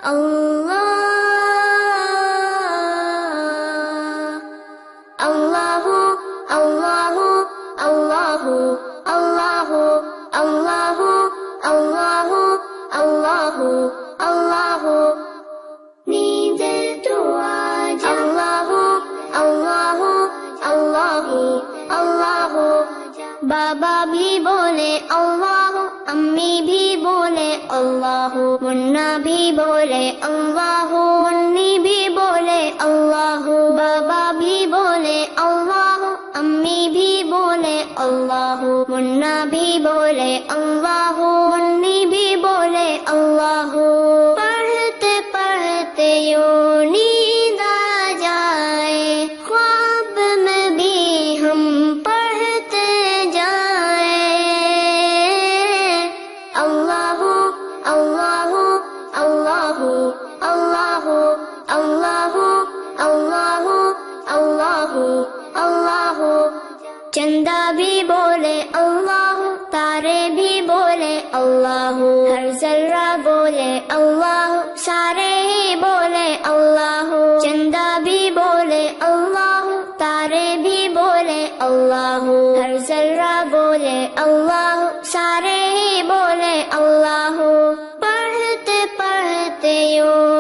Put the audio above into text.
അല്ലാഹു അല്ലാഹു അല്ലാഹു അല്ലാഹു അല്ലാഹു അല്ലാഹു അല്ലാഹു അല്ലാഹു നീന്ത് ദുആ അല്ലാഹു അല്ലാഹു അല്ലാഹു അല്ലാഹു बाबा भी बोले अल्लाह, अम्मी भी बोले अल्लाह, मुन्ना भी बोले अल्लाह, मुन्नी भी बोले अल्लाह, बाबा भी बोले अल्लाह, अम्मी भी बोले अल्लाह, मुन्ना भी बोले अल्लाह, मुन्नी भी बोले अल्लाह। पढ़ते पढ़ते यूं नींद आ जाए, ख्वाब में भी हम पढ़ते जाए। अल्लाहु अल्लाहु अल्लाहु अल्लाहु अल्लाहु अल्लाहु अल्लाहु अल्लाहु। चंदा भी बोले अल्लाह, तारे भी बोले अल्लाह, हर जर्रा बोले अल्लाह, सारे ही बोले अल्लाह। चंदा भी बोले अल्लाह, तारे भी बोले अल्लाह, हर जर्रा बोले अल्लाह, सारे ही बोले अल्लाह। पढ़ते पढ़ते यूं